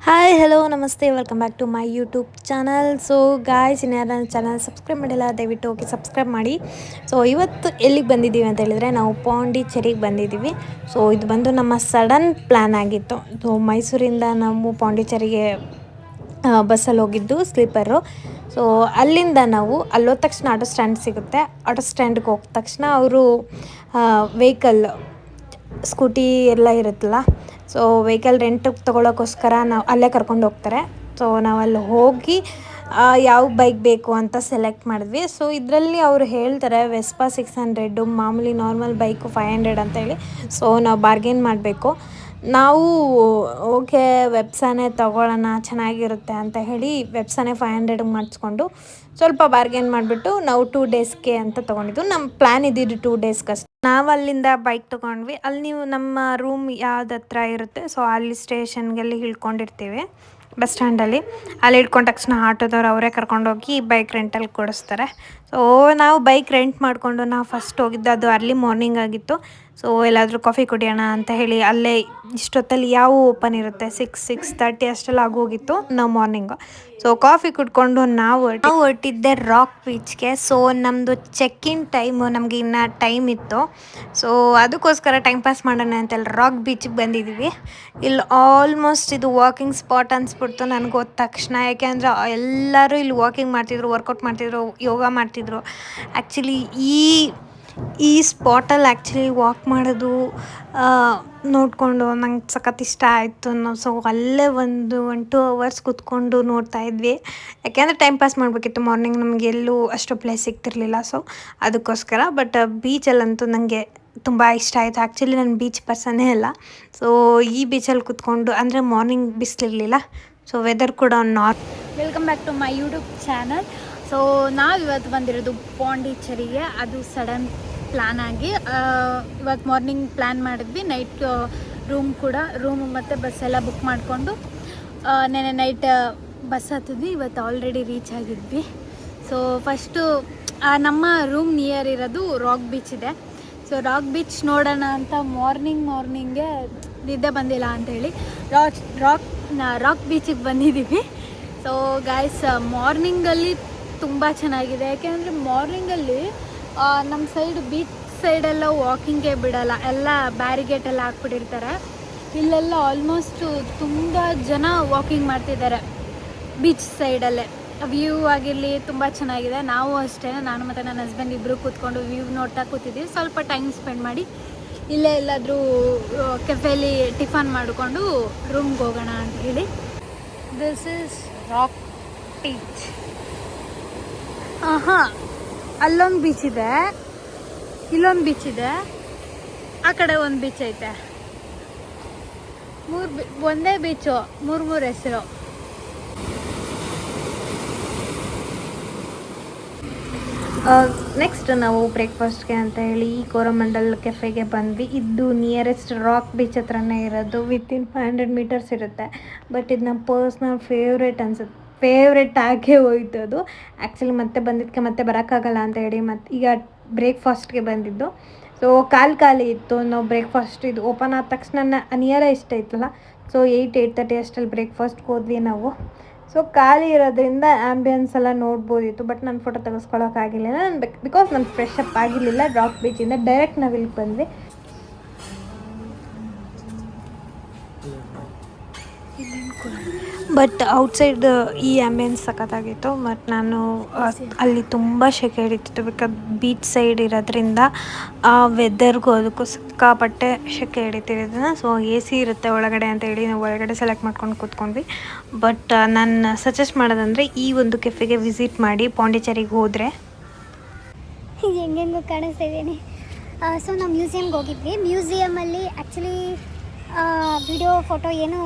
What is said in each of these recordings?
Hi hello ನಮಸ್ತೆ welcome back to my YouTube channel. So guys, ಇನ್ಯಾರು ನನ್ನ channel subscribe ಮಾಡಿಲ್ಲ ದಯವಿಟ್ಟು ಹೋಗಿ ಸಬ್ಸ್ಕ್ರೈಬ್ ಮಾಡಿ. ಸೊ ಇವತ್ತು ಎಲ್ಲಿಗೆ ಬಂದಿದ್ದೀವಿ ಅಂತ ಹೇಳಿದರೆ ನಾವು ಪಾಂಡಿಚೇರಿಗೆ ಬಂದಿದ್ದೀವಿ. ಸೊ ಇದು ಬಂದು ನಮ್ಮ ಸಡನ್ ಪ್ಲ್ಯಾನ್ ಆಗಿತ್ತು. ಸೊ ಮೈಸೂರಿಂದ ನಾವು ಪಾಂಡಿಚೇರಿಗೆ ಬಸ್ಸಲ್ಲಿ ಹೋಗಿದ್ದು ಸ್ಲೀಪರು. ಸೊ ಅಲ್ಲಿಂದ ನಾವು ಅಲ್ಲೋದ ತಕ್ಷಣ ಆಟೋ ಸ್ಟ್ಯಾಂಡ್ ಸಿಗುತ್ತೆ. ಆಟೋ ಸ್ಟ್ಯಾಂಡ್ಗೆ ಹೋದ ತಕ್ಷಣ ಅವರು ವೆಹಿಕಲ್ ಸ್ಕೂಟಿ ಎಲ್ಲ ಇರುತ್ತಲ್ಲ, ಸೊ ವೆಹಿಕಲ್ ರೆಂಟಿಗೆ ತೊಗೊಳೋಕ್ಕೋಸ್ಕರ ನಾವು ಅಲ್ಲೇ ಕರ್ಕೊಂಡು ಹೋಗ್ತಾರೆ. ಸೊ ನಾವು ಅಲ್ಲಿ ಹೋಗಿ ಯಾವ ಬೈಕ್ ಬೇಕು ಅಂತ ಸೆಲೆಕ್ಟ್ ಮಾಡಿದ್ವಿ. ಸೊ ಇದರಲ್ಲಿ ಅವರು ಹೇಳ್ತಾರೆ ವೆಸ್ಪಾ 600, ಮಾಮೂಲಿ ನಾರ್ಮಲ್ ಬೈಕು 500 ಅಂತ ಹೇಳಿ. ಸೊ ನಾವು ಬಾರ್ಗೇನ್ ಮಾಡಬೇಕು. ನಾವು ಓಕೆ ವೆಬ್ಸಾನೇ ತೊಗೊಳ್ಳೋಣ ಚೆನ್ನಾಗಿರುತ್ತೆ ಅಂತ ಹೇಳಿ ವೆಬ್ಸಾನೇ 500 ಮಾಡಿಸ್ಕೊಂಡು ಸ್ವಲ್ಪ ಬಾರ್ಗೇನ್ ಮಾಡಿಬಿಟ್ಟು ನಾವು 2 ಡೇಸ್ಗೆ ಅಂತ ತೊಗೊಂಡಿದ್ದು. ನಮ್ಮ ಪ್ಲ್ಯಾನ್ ಇದ್ದಿದ್ದು 2 ಡೇಸ್ಗಷ್ಟೇ. ನಾವು ಅಲ್ಲಿಂದ ಬೈಕ್ ತೊಗೊಂಡ್ವಿ. ಅಲ್ಲಿ ನೀವು ನಮ್ಮ ರೂಮ್ ಯಾವ್ದು ಹತ್ರ ಇರುತ್ತೆ ಸೊ ಅಲ್ಲಿ ಸ್ಟೇಷನ್ಗೆಲ್ಲಿ ಇಳ್ಕೊಂಡಿರ್ತೀವಿ ಬಸ್ ಸ್ಟ್ಯಾಂಡಲ್ಲಿ. ಅಲ್ಲಿ ಇಳ್ಕೊಂಡ ತಕ್ಷಣ ಆಟೋದವ್ರು ಅವರೇ ಕರ್ಕೊಂಡೋಗಿ ಬೈಕ್ ರೆಂಟಲ್ಲಿ ಕೊಡಿಸ್ತಾರೆ. ಸೊ ನಾವು ಬೈಕ್ ರೆಂಟ್ ಮಾಡಿಕೊಂಡು ನಾವು ಫಸ್ಟ್ ಹೋಗಿದ್ದು ಅದು ಅರ್ಲಿ ಮಾರ್ನಿಂಗ್ ಆಗಿತ್ತು. ಸೊ ಎಲ್ಲಾದರೂ ಕಾಫಿ ಕುಡಿಯೋಣ ಅಂತ ಹೇಳಿ ಅಲ್ಲೇ ಇಷ್ಟೊತ್ತಲ್ಲಿ ಯಾವ ಓಪನ್ ಇರುತ್ತೆ 6:30 ಅಷ್ಟೆಲ್ಲ ಆಗೋಗಿತ್ತು ನಾವು ಮಾರ್ನಿಂಗು. ಸೊ ಕಾಫಿ ಕುಡ್ಕೊಂಡು ನಾವು ಹೊರಟಿದ್ದೆ ರಾಕ್ ಬೀಚ್ಗೆ. ಸೊ ನಮ್ಮದು ಚೆಕ್-ಇನ್ ಟೈಮು ನಮಗೆ ಇನ್ನೂ ಟೈಮ್ ಇತ್ತು. ಸೊ ಅದಕ್ಕೋಸ್ಕರ ಟೈಮ್ ಪಾಸ್ ಮಾಡೋಣ ಅಂತೇಳಿ ರಾಕ್ ಬೀಚಿಗೆ ಬಂದಿದ್ದೀವಿ. ಇಲ್ಲಿ ಆಲ್ಮೋಸ್ಟ್ ಇದು ವಾಕಿಂಗ್ ಸ್ಪಾಟ್ ಅನಿಸ್ಬಿಡ್ತು ನನಗೆ ಹೋದ ತಕ್ಷಣ. ಯಾಕೆಂದರೆ ಎಲ್ಲರೂ ಇಲ್ಲಿ ವಾಕಿಂಗ್ ಮಾಡ್ತಿದ್ರು, ವರ್ಕೌಟ್ ಮಾಡ್ತಿದ್ರು, ಯೋಗ ಮಾಡ್ತಿದ್ರು. ಆ್ಯಕ್ಚುಲಿ ಈ ಸ್ಪಾಟಲ್ಲಿ ಆ್ಯಕ್ಚುಲಿ ವಾಕ್ ಮಾಡೋದು ನೋಡಿಕೊಂಡು ನಂಗೆ ಸಖತ್ ಇಷ್ಟ ಆಯಿತು. ಸೊ ಅಲ್ಲೇ 1-2 ಅವರ್ಸ್ ಕೂತ್ಕೊಂಡು ನೋಡ್ತಾ ಇದ್ವಿ. ಯಾಕೆಂದರೆ ಟೈಮ್ ಪಾಸ್ ಮಾಡಬೇಕಿತ್ತು. ಮಾರ್ನಿಂಗ್ ನಮಗೆ ಎಲ್ಲೂ ಅಷ್ಟು ಪ್ಲೇಸ್ ಸಿಗ್ತಿರ್ಲಿಲ್ಲ. ಸೊ ಅದಕ್ಕೋಸ್ಕರ. ಬಟ್ ಬೀಚಲ್ಲಂತೂ ನನಗೆ ತುಂಬ ಇಷ್ಟ ಆಯಿತು. ಆ್ಯಕ್ಚುಲಿ ನಾನು ಬೀಚ್ ಪರ್ಸನ್ನೇ ಅಲ್ಲ. ಸೊ ಈ ಬೀಚಲ್ಲಿ ಕೂತ್ಕೊಂಡು ಅಂದರೆ ಮಾರ್ನಿಂಗ್ ಬಿಸಿಲಿರಲಿಲ್ಲ. ಸೊ ವೆದರ್ ಕೂಡ welcome back to my YouTube channel. So ನಾವು ಇವತ್ತು ಬಂದಿರೋದು ಪಾಂಡಿಚೇರಿಗೆ. ಅದು ಸಡನ್ ಪ್ಲ್ಯಾನ್ ಆಗಿ ಇವತ್ತು ಮಾರ್ನಿಂಗ್ ಪ್ಲ್ಯಾನ್ ಮಾಡಿದ್ವಿ. ನೈಟ್ ರೂಮ್ ಮತ್ತು ಬಸ್ ಎಲ್ಲ ಬುಕ್ ಮಾಡಿಕೊಂಡು ನೆನ್ನೆ ನೈಟ್ ಬಸ್ ಹತ್ತಿದ್ವಿ. ಇವತ್ತು ಆಲ್ರೆಡಿ ರೀಚ್ ಆಗಿದ್ವಿ. ಸೊ ಫಸ್ಟು ನಮ್ಮ ರೂಮ್ ನಿಯರ್ ಇರೋದು ರಾಕ್ ಬೀಚ್ ಇದೆ. ಸೊ ರಾಕ್ ಬೀಚ್ ನೋಡೋಣ ಅಂತ ಮಾರ್ನಿಂಗ್ಗೆ ನಿದ್ದೆ ಬಂದಿಲ್ಲ ಅಂಥೇಳಿ ರಾಕ್ ಬೀಚಿಗೆ ಬಂದಿದ್ದೀವಿ. ಸೊ ಗಾಯ್ಸ್, ಮಾರ್ನಿಂಗಲ್ಲಿ ತುಂಬ ಚೆನ್ನಾಗಿದೆ. ಯಾಕೆಂದರೆ ಮಾರ್ನಿಂಗಲ್ಲಿ ನಮ್ಮ ಬೀಚ್ ಸೈಡೆಲ್ಲ ವಾಕಿಂಗೇ ಬಿಡಲ್ಲ, ಎಲ್ಲ ಬ್ಯಾರಿಗೇಟ್ ಎಲ್ಲ ಹಾಕ್ಬಿಟ್ಟಿರ್ತಾರೆ. ಇಲ್ಲೆಲ್ಲ ಆಲ್ಮೋಸ್ಟು ತುಂಬ ಜನ ವಾಕಿಂಗ್ ಮಾಡ್ತಿದ್ದಾರೆ ಬೀಚ್ ಸೈಡಲ್ಲೇ. ವ್ಯೂ ಆಗಿರಲಿ ತುಂಬ ಚೆನ್ನಾಗಿದೆ. ನಾವು ಅಷ್ಟೇ, ನಾನು ಮತ್ತು ನನ್ನ ಹಸ್ಬೆಂಡ್ ಇಬ್ಬರು ಕೂತ್ಕೊಂಡು ವ್ಯೂ ನೋಡ್ತಾ ಕೂತಿದ್ದೀವಿ. ಸ್ವಲ್ಪ ಟೈಮ್ ಸ್ಪೆಂಡ್ ಮಾಡಿ ಇಲ್ಲೇ ಎಲ್ಲಾದರೂ ಕೆಫೆಲಿ ಟಿಫನ್ ಮಾಡಿಕೊಂಡು ರೂಮ್ಗೆ ಹೋಗೋಣ ಅಂತ ಹೇಳಿ. This is rock beach. ಅಲ್ಲೊಂದು ಬೀಚ್ ಇದೆ, ಇಲ್ಲೊಂದು ಬೀಚ್ ಇದೆ, ಆ ಕಡೆ ಒಂದು ಬೀಚ್ ಐತೆ. ಒಂದೇ ಬೀಚು, ಮೂರು ಹೆಸರು. ನೆಕ್ಸ್ಟ್ ನಾವು ಬ್ರೇಕ್ಫಾಸ್ಟ್ಗೆ ಅಂತ ಹೇಳಿ ಕೋರಮಂಡಲ್ ಕೆಫೆಗೆ ಬಂದ್ವಿ. ಇದು ನಿಯರೆಸ್ಟ್ ರಾಕ್ ಬೀಚ್ ಹತ್ರನೇ ಇರೋದು. ವಿತಿನ್ 500 ಮೀಟರ್ಸ್ ಇರುತ್ತೆ. ಬಟ್ ಇದು ನಮ್ಮ ಪರ್ಸ್ನಲ್ ಫೇವ್ರೆಟ್ ಆಗೇ ಹೋಯ್ತು ಅದು. ಆ್ಯಕ್ಚುಲಿ ಮತ್ತೆ ಬಂದಿದ್ದಕ್ಕೆ ಮತ್ತೆ ಬರೋಕ್ಕಾಗಲ್ಲ ಅಂತ ಹೇಳಿ ಮತ್ತು ಈಗ ಬ್ರೇಕ್ಫಾಸ್ಟ್ಗೆ ಬಂದಿದ್ದು. ಸೊ ಖಾಲಿ ಇತ್ತು. ನಾವು ಬ್ರೇಕ್ಫಾಸ್ಟ್ ಇದು ಓಪನ್ ಆದ ತಕ್ಷಣ ನಿಯರೆಸ್ಟ್ ಐತಲ್ಲ, ಸೊ 8:30 ಅಷ್ಟರಲ್ಲಿ ಬ್ರೇಕ್ಫಾಸ್ಟ್ಗೆ ಹೋದ್ವಿ ನಾವು. ಸೊ ಖಾಲಿ ಇರೋದ್ರಿಂದ ಆ್ಯಂಬಿಯನ್ಸ್ ಎಲ್ಲ ನೋಡ್ಬೋದಿತ್ತು. ಬಟ್ ನಾನು ಫೋಟೋ ತೆಗೆಸ್ಕೊಳ್ಳೋಕ್ಕಾಗಿರಲಿಲ್ಲ. ಬಿಕಾಸ್ ನಾನು ಫ್ರೆಶ್ ಅಪ್ ಆಗಿರಲಿಲ್ಲ. ರಾಕ್ ಬೀಚಿಂದ ಡೈರೆಕ್ಟ್ ನಾವು ಇಲ್ಲಿಗೆ ಬಂದ್ವಿ. ಬಟ್ ಔಟ್ಸೈಡ್ ಈ ಆ್ಯಂಬಿಯನ್ಸ್ ಸಖತ್ತಾಗಿತ್ತು. ಬಟ್ ನಾನು ಅಲ್ಲಿ ತುಂಬ ಸೆಕೆ ಹಿಡಿತಿತ್ತು. ಬಿಕಾಸ್ ಬೀಚ್ ಸೈಡ್ ಇರೋದ್ರಿಂದ ಆ ವೆದರ್ಗೂ ಅದಕ್ಕೂ ಸಿಕ್ಕಾಪಟ್ಟೆ ಸೆಕೆ ಹಿಡಿತಿರೋದನ್ನ. ಸೊ AC ಇರುತ್ತೆ ಒಳಗಡೆ ಅಂತ ಹೇಳಿ ನಾವು ಒಳಗಡೆ ಸೆಲೆಕ್ಟ್ ಮಾಡ್ಕೊಂಡು ಕೂತ್ಕೊಂಡ್ವಿ. ಬಟ್ ನಾನು ಸಜೆಸ್ಟ್ ಮಾಡೋದಂದರೆ ಈ ಒಂದು ಕೆಫೆಗೆ ವಿಸಿಟ್ ಮಾಡಿ ಪಾಂಡಿಚೇರಿಗೆ ಹೋದರೆ. ಹೆಂಗೆಂಗೂ ಕಾಣಿಸ್ತಾ ಇದ್ದೀನಿ. ಸೊ ನಾವು ಮ್ಯೂಸಿಯಮ್ಗೆ ಹೋಗಿದ್ವಿ. ಮ್ಯೂಸಿಯಮಲ್ಲಿ ಆ್ಯಕ್ಚುಲಿ ವಿಡಿಯೋ ಫೋಟೋ ಏನೂ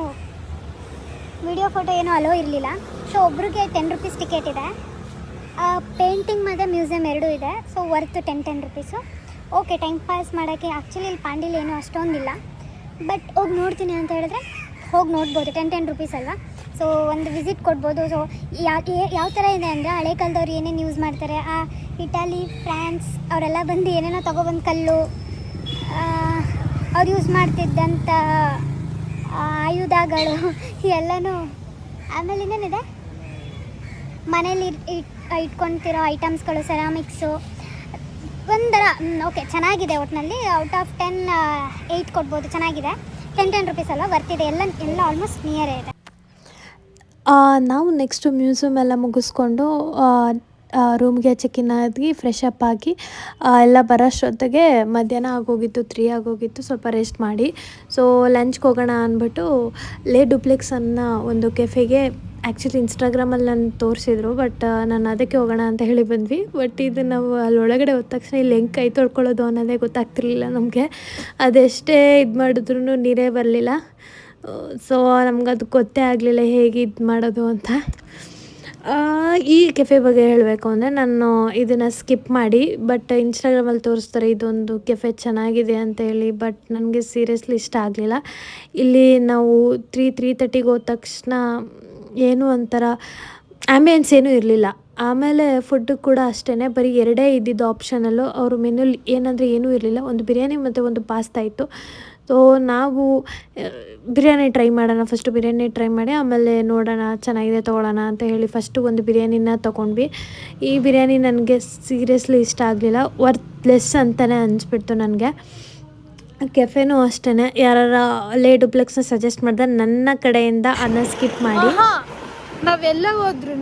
ಅಲೋ ಇರಲಿಲ್ಲ. ಸೊ ಒಬ್ರಿಗೆ 10 ರೂಪೀಸ್ ಟಿಕೆಟ್ ಇದೆ. ಪೇಂಟಿಂಗ್ ಮತ್ತು ಮ್ಯೂಸಿಯಮ್ ಎರಡೂ ಇದೆ. So worth 10 rupees. Okay, time pass ಮಾಡೋಕ್ಕೆ. ಆ್ಯಕ್ಚುಲಿ ಇಲ್ಲಿ ಪಾಂಡಿಲಿ ಏನೂ ಅಷ್ಟೊಂದಿಲ್ಲ. ಬಟ್ ಹೋಗಿ ನೋಡ್ತೀನಿ ಅಂತ ಹೇಳಿದ್ರೆ ಹೋಗಿ ನೋಡ್ಬೋದು. 10 ರೂಪೀಸ್ ಅಲ್ವಾ. ಸೊ ಒಂದು ವಿಸಿಟ್ ಕೊಡ್ಬೋದು. ಸೊ ಯಾವ ಥರ ಇದೆ ಅಂದರೆ ಹಳೆ ಕಾಲದವ್ರು ಏನೇನು ಯೂಸ್ ಮಾಡ್ತಾರೆ, ಇಟಾಲಿ, ಫ್ರಾನ್ಸ್ ಅವರೆಲ್ಲ ಬಂದು ಏನೇನೋ ತೊಗೊಬಂದು ಕಲ್ಲು ಅವ್ರು ಯೂಸ್ ಮಾಡ್ತಿದ್ದಂಥ ಆಯುಧಗಳು ಎಲ್ಲನೂ. ಆಮೇಲೆ ಇನ್ನೇನಿದೆ, ಮನೇಲಿ ಇಟ್ಕೊತಿರೋ ಐಟಮ್ಸ್ಗಳು, ಸೆರಾಮಿಕ್ಸು ಒಂಥರ ಓಕೆ ಚೆನ್ನಾಗಿದೆ. ಒಟ್ಟಿನಲ್ಲಿ ಔಟ್ ಆಫ್ 10 8 ಕೊಡ್ಬೋದು. ಚೆನ್ನಾಗಿದೆ. 10 ರೂಪೀಸ್ ಅಲ್ಲ, ವರ್ತಿದೆ. ಎಲ್ಲ ಆಲ್ಮೋಸ್ಟ್ ನಿಯರೇ ಇದೆ. ನಾವು ನೆಕ್ಸ್ಟು ಮ್ಯೂಸಿಯಮ್ ಎಲ್ಲ ಮುಗಿಸ್ಕೊಂಡು ರೂಮ್ಗೆ ಚೆಕ್-ಇನ್ ಆಗಿ ಫ್ರೆಶ್ ಅಪ್ ಆಗಿ ಎಲ್ಲ ಬರೋಷ್ಟೊತ್ತಿಗೆ ಮಧ್ಯಾಹ್ನ ಆಗೋಗಿತ್ತು, 3 ಆಗೋಗಿತ್ತು. ಸ್ವಲ್ಪ ರೆಸ್ಟ್ ಮಾಡಿ ಸೊ ಲಂಚ್ಗೆ ಹೋಗೋಣ ಅಂದ್ಬಿಟ್ಟು ಲೇ ಡುಪ್ಲೆಕ್ಸ್ ಅನ್ನೋ ಒಂದು ಕೆಫೆಗೆ, ಆ್ಯಕ್ಚುಲಿ ಇನ್ಸ್ಟಾಗ್ರಾಮಲ್ಲಿ ನಾನು ತೋರಿಸಿದ್ರು, ಬಟ್ ನಾನು ಅದಕ್ಕೆ ಹೋಗೋಣ ಅಂತ ಹೇಳಿ ಬಂದ್ವಿ. ಬಟ್ ಇದು ನಾವು ಅಲ್ಲಿ ಒಳಗಡೆ ಹೋದ ತಕ್ಷಣ ಇಲ್ಲಿ ಹೆಂಗೆ ಕೈ ತೊಳ್ಕೊಳ್ಳೋದು ಅನ್ನೋದೇ ಗೊತ್ತಾಗ್ತಿರ್ಲಿಲ್ಲ ನಮಗೆ. ಅದೆಷ್ಟೇ ಇದು ಮಾಡಿದ್ರೂ ನೀರೇ ಬರಲಿಲ್ಲ. ಸೊ ನಮ್ಗದು ಗೊತ್ತೇ ಆಗಲಿಲ್ಲ ಹೇಗೆ ಇದು ಮಾಡೋದು ಅಂತ. ಈ ಕೆಫೆ ಬಗ್ಗೆ ಹೇಳಬೇಕು ಅಂದರೆ ನಾನು ಇದನ್ನು ಸ್ಕಿಪ್ ಮಾಡಿ, ಬಟ್ ಇನ್ಸ್ಟಾಗ್ರಾಮಲ್ಲಿ ತೋರಿಸ್ತಾರೆ ಇದೊಂದು ಕೆಫೆ ಚೆನ್ನಾಗಿದೆ ಅಂತ ಹೇಳಿ. ಬಟ್ ನನಗೆ ಸೀರಿಯಸ್ಲಿ ಇಷ್ಟ ಆಗಲಿಲ್ಲ. ಇಲ್ಲಿ ನಾವು 3:30ಗೆ ಹೋದ ತಕ್ಷಣ ಏನೂ ಒಂಥರ ಆ್ಯಂಬಿಯನ್ಸ್ ಏನೂ ಇರಲಿಲ್ಲ. ಆಮೇಲೆ ಫುಡ್ಡು ಕೂಡ ಅಷ್ಟೇ, ಬರೀ 2 ಇದ್ದಿದ್ದು ಆಪ್ಷನಲ್ಲು. ಅವರು ಮೆನ್ಯೂಲಿ ಏನಂದರೆ ಏನೂ ಇರಲಿಲ್ಲ. ಒಂದು ಬಿರಿಯಾನಿ ಮತ್ತು ಒಂದು ಪಾಸ್ತಾ ಇತ್ತು. ಸೊ ನಾವು ಬಿರಿಯಾನಿ ಟ್ರೈ ಮಾಡೋಣ, ಫಸ್ಟು ಬಿರಿಯಾನಿ ಟ್ರೈ ಮಾಡಿ ಆಮೇಲೆ ನೋಡೋಣ ಚೆನ್ನಾಗಿದೆ ತೊಗೊಳ್ಳೋಣ ಅಂತ ಹೇಳಿ ಫಸ್ಟು ಒಂದು ಬಿರಿಯಾನಿನ ತೊಗೊಂಡ್ವಿ. ಈ ಬಿರಿಯಾನಿ ನನಗೆ ಸೀರಿಯಸ್ಲಿ ಇಷ್ಟ ಆಗಲಿಲ್ಲ, ವರ್ತ್ಲೆಸ್ ಅಂತಲೇ ಅನಿಸ್ಬಿಡ್ತು ನನಗೆ. ಕೆಫೆನೂ ಅಷ್ಟೇ, ಯಾರು ಲೇ ಡುಪ್ಲೆಕ್ಸ್ನ ಸಜೆಸ್ಟ್ ಮಾಡಿದ್ರೆ ನನ್ನ ಕಡೆಯಿಂದ ಅದನ್ನ ಸ್ಕಿಪ್ ಮಾಡಿ. ನಾವೆಲ್ಲ ಹೋದ್ರೂ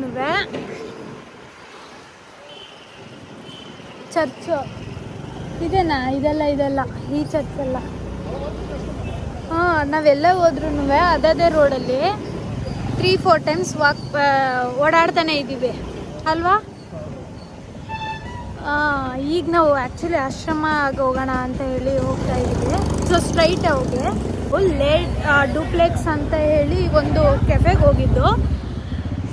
ಚರ್ಚು ಇದೇನಾ? ಇದೆಲ್ಲ ಈ ಚರ್ಚಲ್ಲ. ನಾವೆಲ್ಲ ಹೋದ್ರೂ ಅದೇ ರೋಡಲ್ಲಿ 3-4 ಟೈಮ್ಸ್ ಓಡಾಡ್ತಾನೆ ಇದ್ದೀವಿ ಅಲ್ವಾ. ಈಗ ನಾವು ಆ್ಯಕ್ಚುಲಿ ಆಶ್ರಮಕ್ಕೆ ಹೋಗೋಣ ಅಂತ ಹೇಳಿ ಹೋಗ್ತಾ ಇದ್ದೀವಿ. ಸೊ ಸ್ಟ್ರೈಟ್ ಹೋಗಿ ಲೇ ಡುಪ್ಲೆಕ್ಸ್ ಅಂತ ಹೇಳಿ ಒಂದು ಕೆಫೆಗೆ ಹೋಗಿದ್ದು.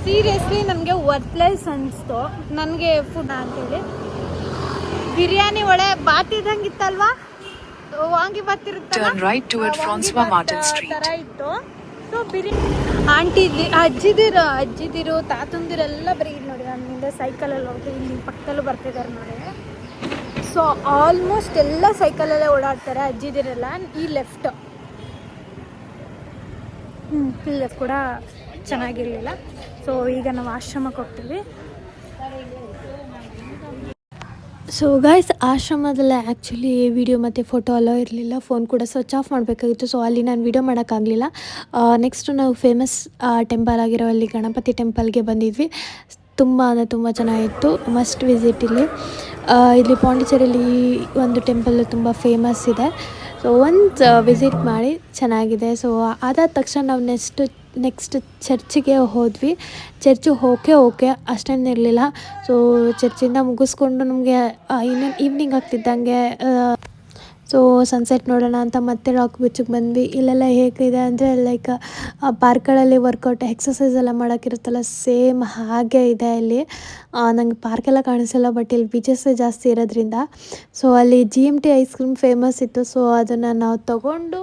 ಸೀರಿಯಸ್ಲಿ ನನಗೆ ವರ್ತ್ಲೆಸ್ ಅನಿಸ್ತು. ನನಗೆ ಫುಡ್ ಅಂತೇಳಿ ಬಿರಿಯಾನಿ ಒಳ್ಳೆ ಬಾತಿದಂಗಿತ್ತಲ್ವಾ, ವಾಂಗಿ ಬಾತಿರುತ್ತಲ್ಲ, ಥರ ಇತ್ತು. ಸೊ ಬಿರಿಯಾನಿ ಅಜ್ಜಿದಿರು ತಾತಂದಿರೆಲ್ಲ ಬರೀ ನೋಡಿ ನನ್ನಿಂದ ಸೈಕಲಲ್ಲಿ ಹೋಗ್ತೀವಿ. ಇಲ್ಲಿ ಪಕ್ಕದಲ್ಲೂ ಬರ್ತಿದ್ದಾರೆ ನೋಡಿ. ಸೊ ಆಲ್ಮೋಸ್ಟ್ ಎಲ್ಲ ಸೈಕಲಲ್ಲೇ ಓಡಾಡ್ತಾರೆ ಅಜ್ಜಿದಿರೆಲ್ಲ. ಈ ಲೆಫ್ಟ್ ಕೂಡ ಚೆನ್ನಾಗಿರಲಿಲ್ಲ. ಸೊ ಈಗ ನಾವು ಆಶ್ರಮಕ್ಕೆ ಹೋಗ್ತೀವಿ. ಸೊ ಗೈಸ್, ಆಶ್ರಮದಲ್ಲೇ ಆ್ಯಕ್ಚುಲಿ ವಿಡಿಯೋ ಮತ್ತು ಫೋಟೋ ಅಲೋ ಇರಲಿಲ್ಲ. ಫೋನ್ ಕೂಡ ಸ್ವಿಚ್ ಆಫ್ ಮಾಡಬೇಕಾಗಿತ್ತು. ಸೊ ಅಲ್ಲಿ ನಾನು ವಿಡಿಯೋ ಮಾಡೋಕ್ಕಾಗಲಿಲ್ಲ. ನೆಕ್ಸ್ಟು ನಾವು ಫೇಮಸ್ ಟೆಂಪಲ್ ಆಗಿರೋ ಅಲ್ಲಿ ಗಣಪತಿ ಟೆಂಪಲ್ಗೆ ಬಂದಿದ್ವಿ. ತುಂಬ ಅಂದರೆ ತುಂಬ ಚೆನ್ನಾಗಿತ್ತು. ಮಸ್ಟ್ ವಿಸಿಟ್ ಇಲ್ಲಿ ಪಾಂಡಿಚೇರಿಯಲ್ಲಿ ಒಂದು ಟೆಂಪಲ್ ತುಂಬ ಫೇಮಸ್ ಇದೆ. ಸೊ ಒಂದು ವಿಸಿಟ್ ಮಾಡಿ ಚೆನ್ನಾಗಿದೆ. ಸೊ ಅದಾದ ತಕ್ಷಣ ನಾವು ನೆಕ್ಸ್ಟ್ ಚರ್ಚಿಗೆ ಹೋದ್ವಿ. ಚರ್ಚು ಓಕೆ ಅಷ್ಟೇನಿರಲಿಲ್ಲ. ಸೊ ಚರ್ಚಿಂದ ಮುಗಿಸ್ಕೊಂಡು ನಮಗೆ ಇನ್ನೇನು ಈವ್ನಿಂಗ್ ಆಗ್ತಿದ್ದಂಗೆ ಸೊ ಸನ್ಸೆಟ್ ನೋಡೋಣ ಅಂತ ಮತ್ತೆ ರಾಕ್ ಬೀಚಿಗೆ ಬಂದ್ವಿ. ಇಲ್ಲೆಲ್ಲ ಹೇಗಿದೆ ಅಂದರೆ ಲೈಕ್ ಪಾರ್ಕ್ಗಳಲ್ಲಿ ವರ್ಕೌಟ್ ಎಕ್ಸಸೈಸ್ ಎಲ್ಲ ಮಾಡೋಕ್ಕಿರುತ್ತಲ್ಲ, ಸೇಮ್ ಹಾಗೆ ಇದೆ ಇಲ್ಲಿ. ನಂಗೆ ಪಾರ್ಕೆಲ್ಲ ಕಾಣಿಸಿಲ್ಲ, ಬಟ್ ಇಲ್ಲಿ ಬೀಚಸ್ಸೇ ಜಾಸ್ತಿ ಇರೋದ್ರಿಂದ. ಸೊ ಅಲ್ಲಿ GMT ಐಸ್ ಕ್ರೀಮ್ ಫೇಮಸ್ ಇತ್ತು. ಸೊ ಅದನ್ನು ನಾವು ತೊಗೊಂಡು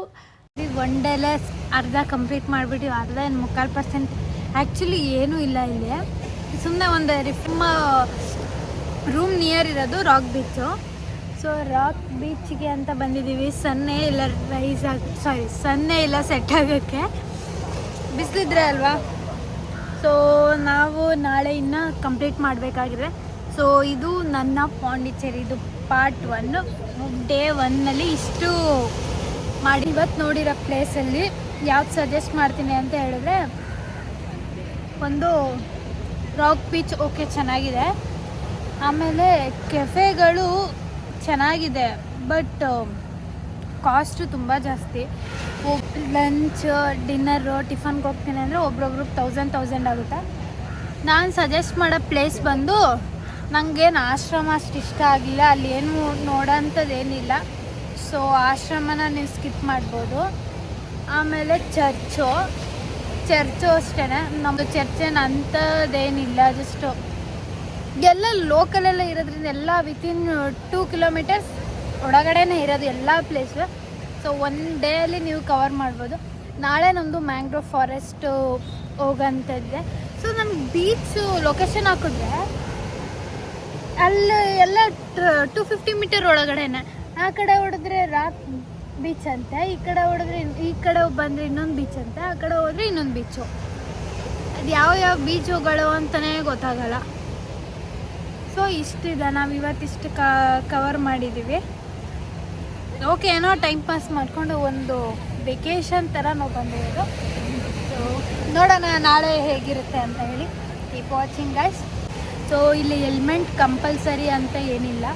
ಒನ್ ಡೇಲೇ ಅರ್ಧ ಕಂಪ್ಲೀಟ್ ಮಾಡಿಬಿಟ್ಟು, ಅರ್ಧ 3/4% ಆ್ಯಕ್ಚುಲಿ ಏನೂ ಇಲ್ಲ ಇಲ್ಲಿ. ಸುಮ್ಮನೆ ಒಂದು ರೂಮ್ ನಿಯರ್ ಇರೋದು ರಾಕ್ ಬೀಚು. ಸೊ ರಾಕ್ ಬೀಚ್ಗೆ ಅಂತ ಬಂದಿದ್ದೀವಿ. ಸನ್ನೇ ಇಲ್ಲ ಸೆಟ್ ಆಗೋಕ್ಕೆ, ಬಿಸಿಲಿದ್ರೆ ಅಲ್ವಾ. ಸೊ ನಾವು ನಾಳೆ ಇನ್ನೂ ಕಂಪ್ಲೀಟ್ ಮಾಡಬೇಕಾಗಿದೆ. ಸೊ ಇದು ನನ್ನ ಪಾಂಡಿಚೇರಿದು ಪಾರ್ಟ್ 1. ಡೇ 1ನಲ್ಲಿ ಇಷ್ಟು ಮಾಡಿ. ಇವತ್ತು ನೋಡಿರೋ ಪ್ಲೇಸಲ್ಲಿ ಯಾವ್ದು ಸಜೆಸ್ಟ್ ಮಾಡ್ತೀನಿ ಅಂತ ಹೇಳಿದ್ರೆ, ಒಂದು ರಾಕ್ ಬೀಚ್ ಓಕೆ ಚೆನ್ನಾಗಿದೆ. ಆಮೇಲೆ ಕೆಫೆಗಳು ಚೆನ್ನಾಗಿದೆ, ಬಟ್ ಕಾಸ್ಟು ತುಂಬ ಜಾಸ್ತಿ. ಲಂಚ್ ಡಿನ್ನರು ಟಿಫನ್ಗೆ ಹೋಗ್ತೀನಿ ಅಂದರೆ ಒಬ್ರೊಬ್ರಿಗೆ 1000 ಆಗುತ್ತೆ. ನಾನು ಸಜೆಸ್ಟ್ ಮಾಡೋ ಪ್ಲೇಸ್ ಬಂದು, ನನಗೇನು ಆಶ್ರಮ ಅಷ್ಟು ಇಷ್ಟ ಆಗಲಿಲ್ಲ. ಅಲ್ಲಿ ಏನು ನೋಡೋಂಥದ್ದೇನಿಲ್ಲ. ಸೊ ಆಶ್ರಮನ ನೀವು ಸ್ಕಿಪ್ ಮಾಡ್ಬೋದು. ಆಮೇಲೆ ಚರ್ಚು ಅಷ್ಟೇ. ನಮ್ಮದು ಚರ್ಚೇನು ಅಂಥದ್ದೇನಿಲ್ಲ, ಜಸ್ಟು ಎಲ್ಲ ಲೋಕಲೆಲ್ಲ ಇರೋದ್ರಿಂದ ಎಲ್ಲ ವಿತಿನ್ 2 ಕಿಲೋಮೀಟರ್ಸ್ ಒಳಗಡೆನೇ ಇರೋದು ಎಲ್ಲ ಪ್ಲೇಸು. ಸೊ 1 ಡೇಯಲ್ಲಿ ನೀವು ಕವರ್ ಮಾಡ್ಬೋದು. ನಾಳೆ ನಮ್ಮದು ಮ್ಯಾಂಗ್ರೋವ್ ಫಾರೆಸ್ಟು ಹೋಗೋಂಥದ್ದಿದೆ. ಸೊ ನಮ್ಗೆ ಬೀಚು ಲೊಕೇಶನ್ ಹಾಕಿದ್ರೆ ಅಲ್ಲಿ ಎಲ್ಲ 250 ಮೀಟರ್ ಒಳಗಡೆನೆ. ಆ ಕಡೆ ಹೊಡೆದ್ರೆ ಬೀಚ್ ಅಂತೆ, ಈ ಕಡೆ ಹೊಡೆದ್ರೆ ಈ ಕಡೆ ಬಂದರೆ ಇನ್ನೊಂದು ಬೀಚ್ ಅಂತೆ, ಆ ಕಡೆ ಹೋದರೆ ಇನ್ನೊಂದು ಬೀಚು. ಅದು ಯಾವ ಬೀಚುಗಳು ಅಂತಲೇ ಗೊತ್ತಾಗಲ್ಲ. ಸೊ ಇಷ್ಟಿದೆ, ನಾವು ಇವತ್ತಿಷ್ಟು ಕವರ್ ಮಾಡಿದ್ದೀವಿ. ಓಕೆ, ಏನೋ ಟೈಮ್ ಪಾಸ್ ಮಾಡಿಕೊಂಡು ಒಂದು ವೆಕೇಷನ್ ಥರ ನಾವು ಬಂದಿರೋದು. ಸೊ ನೋಡೋಣ ನಾಳೆ ಹೇಗಿರುತ್ತೆ ಅಂತ ಹೇಳಿ. Keep watching guys. ಸೊ ಇಲ್ಲಿ ಹೆಲ್ಮೆಟ್ ಕಂಪಲ್ಸರಿ ಅಂತ ಏನಿಲ್ಲ,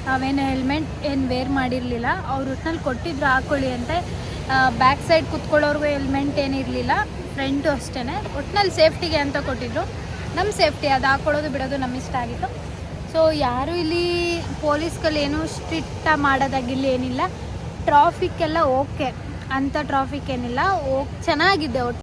ನಾವೇನು ಹೆಲ್ಮೆಟ್ ಏನು ವೇರ್ ಮಾಡಿರಲಿಲ್ಲ. ಅವ್ರು ಒಟ್ಟಿನಲ್ಲಿ ಕೊಟ್ಟಿದ್ರು ಹಾಕ್ಕೊಳ್ಳಿ ಅಂತೆ. ಬ್ಯಾಕ್ ಸೈಡ್ ಕುತ್ಕೊಳ್ಳೋರ್ಗೂ ಹೆಲ್ಮೆಟ್ ಏನಿರಲಿಲ್ಲ, ಫ್ರಂಟು ಅಷ್ಟೇ. ಒಟ್ಟಿನಲ್ಲಿ ಸೇಫ್ಟಿಗೆ ಅಂತ ಕೊಟ್ಟಿದ್ರು. ನಮ್ಮ ಸೇಫ್ಟಿ ಅದು ಹಾಕ್ಕೊಳ್ಳೋದು ಬಿಡೋದು ನಮ್ಮ ಇಷ್ಟ ಆಗಿತ್ತು. ಸೊ ಯಾರು ಇಲ್ಲಿ ಪೊಲೀಸ್ಗಳೇನು ಸ್ಟ್ರಿಕ್ಟ್ ಮಾಡೋದಾಗಿಲ್ಲ, ಏನಿಲ್ಲ. ಟ್ರಾಫಿಕ್ ಎಲ್ಲ ಓಕೆ, ಅಂಥ ಟ್ರಾಫಿಕ್ ಏನಿಲ್ಲ. ಚೆನ್ನಾಗಿದೆ ಒಟ್ಟು.